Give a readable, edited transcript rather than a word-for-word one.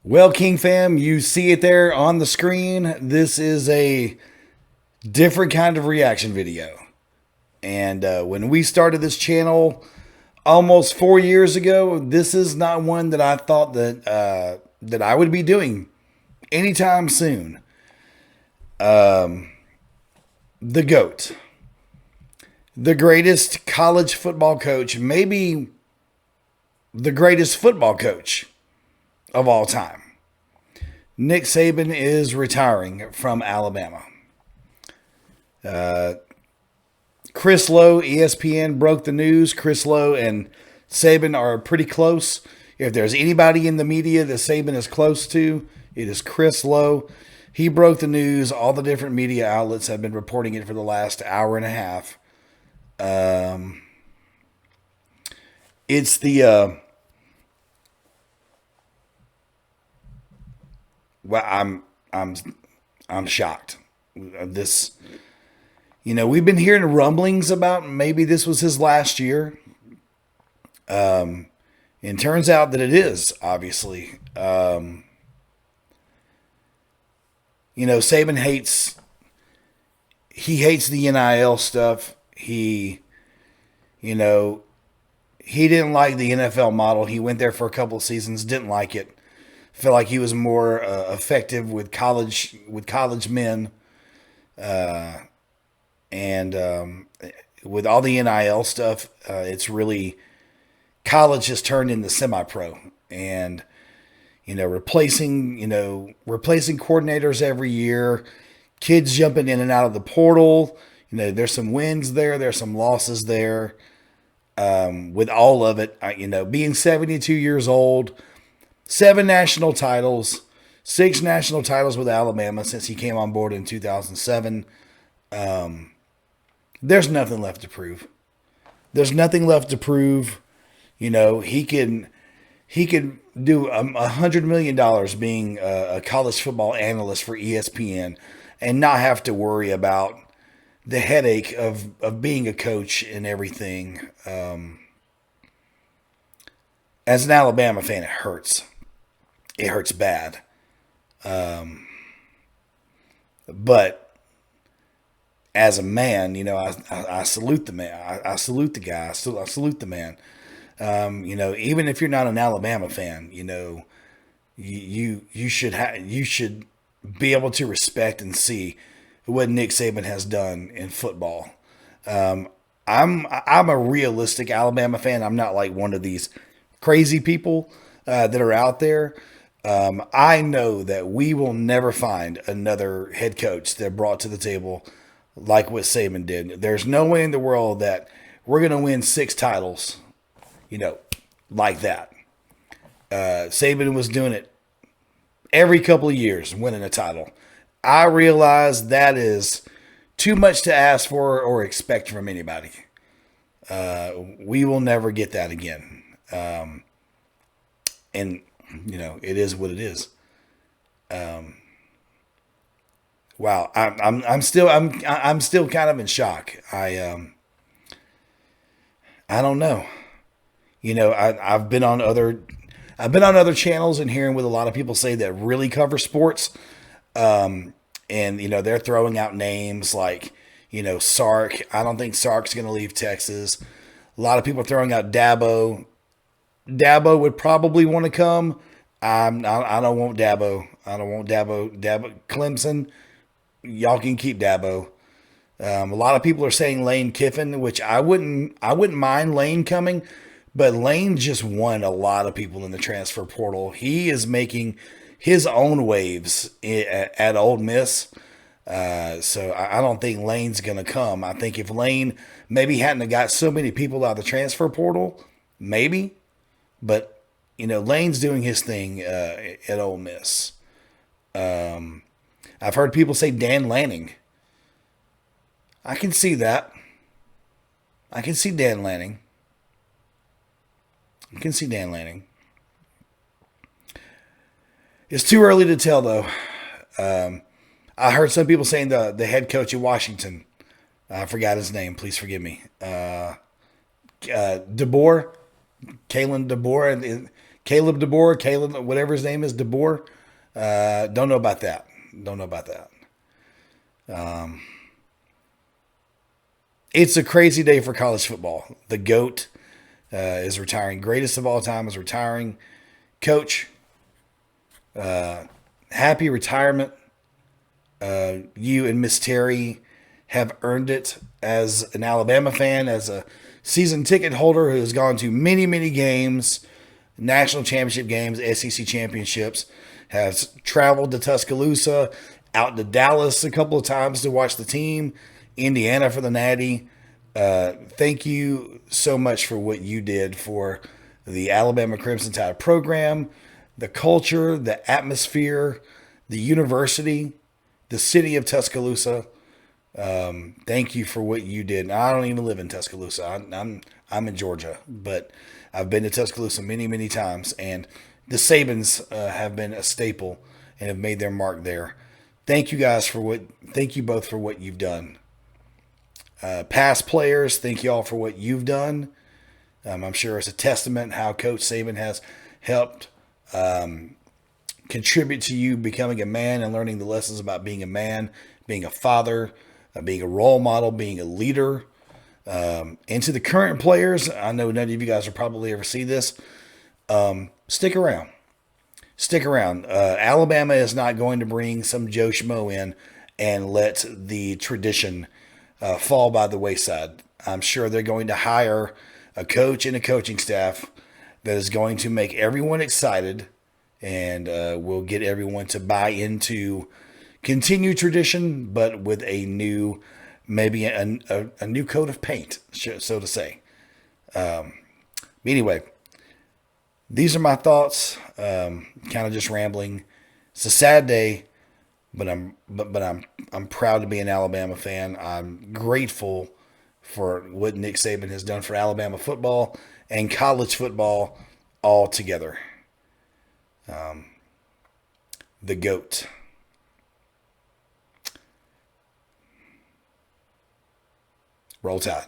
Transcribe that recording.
Well, King fam, you see it there on the screen. This is a different kind of reaction video. And when we started this channel almost 4 years ago, this is not one that I thought that I would be doing anytime soon. The GOAT, the greatest college football coach, maybe the greatest football coach of all time. Nick Saban is retiring from Alabama. Chris Lowe, ESPN, broke the news. Chris Lowe and Saban are pretty close. If there's anybody in the media that Saban is close to, it is Chris Lowe. He broke the news. All the different media outlets have been reporting it for the last hour and a half. It's the well, I'm shocked. This, we've been hearing rumblings about maybe this was his last year. And turns out that it is, obviously. Saban hates the NIL stuff. He didn't like the NFL model. He went there for a couple of seasons, didn't like it. Felt like he was more effective with college men, and with all the NIL stuff, it's really college has turned into semi-pro, and replacing coordinators every year, kids jumping in and out of the portal. There's some wins there, there's some losses there. With all of it, being 72 years old. 7 national titles, 6 national titles with Alabama since he came on board in 2007. There's nothing left to prove. There's nothing left to prove. He could do $100 million being a college football analyst for ESPN and not have to worry about the headache of being a coach and everything. As an Alabama fan, it hurts. It hurts bad. But as a man, I salute the man. I salute the guy. I salute the man. Even if you're not an Alabama fan, you should be able to respect and see what Nick Saban has done in football. I'm a realistic Alabama fan. I'm not like one of these crazy people that are out there. I know that we will never find another head coach that brought to the table like what Saban did. There's no way in the world that we're going to win 6 titles, like that. Saban was doing it every couple of years, winning a title. I realize that is too much to ask for or expect from anybody. We will never get that again. And it is what it is. Wow, I'm still kind of in shock. I don't know. I've been on other channels and hearing what a lot of people say that really cover sports. And they're throwing out names like Sark. I don't think Sark's going to leave Texas. A lot of people are throwing out Dabo. Dabo would probably want to come. I don't want Dabo. I don't want Dabo. Clemson, y'all can keep Dabo. A lot of people are saying Lane Kiffin, which I wouldn't mind Lane coming, but Lane just won a lot of people in the transfer portal. He is making his own waves at Ole Miss. So I don't think Lane's going to come. I think if Lane maybe hadn't have got so many people out of the transfer portal, maybe. But, Lane's doing his thing at Ole Miss. I've heard people say Dan Lanning. I can see that. I can see Dan Lanning. It's too early to tell, though. I heard some people saying the head coach of Washington. I forgot his name. Please forgive me. DeBoer. Kalen DeBoer. Caleb DeBoer, Caleb, whatever his name is, DeBoer. Don't know about that. Don't know about that. It's a crazy day for college football. The GOAT is retiring. Greatest of all time is retiring. Coach, happy retirement. You and Miss Terry have earned it as an Alabama fan, as a season ticket holder who has gone to many, many games, national championship games, SEC championships, has traveled to Tuscaloosa, out to Dallas a couple of times to watch the team, Indiana for the Natty. Thank you so much for what you did for the Alabama Crimson Tide program, the culture, the atmosphere, the university, the city of Tuscaloosa. Thank you for what you did. I don't even live in Tuscaloosa. I'm in Georgia, but I've been to Tuscaloosa many, many times, and the Saban's have been a staple and have made their mark there. Thank you guys for what. Thank you both for what you've done. Past players, thank you all for what you've done. I'm sure it's a testament how Coach Saban has helped contribute to you becoming a man and learning the lessons about being a man, being a father, being a role model, being a leader. And to the current players, I know none of you guys will probably ever see this. Stick around. Stick around. Alabama is not going to bring some Joe Schmo in and let the tradition fall by the wayside. I'm sure they're going to hire a coach and a coaching staff that is going to make everyone excited and will get everyone to buy into continued tradition, but with a new, maybe a new coat of paint, so to say. Anyway, these are my thoughts. Kind of just rambling. It's a sad day, but I'm proud to be an Alabama fan. I'm grateful for what Nick Saban has done for Alabama football and college football all together. The GOAT. Roll Tide.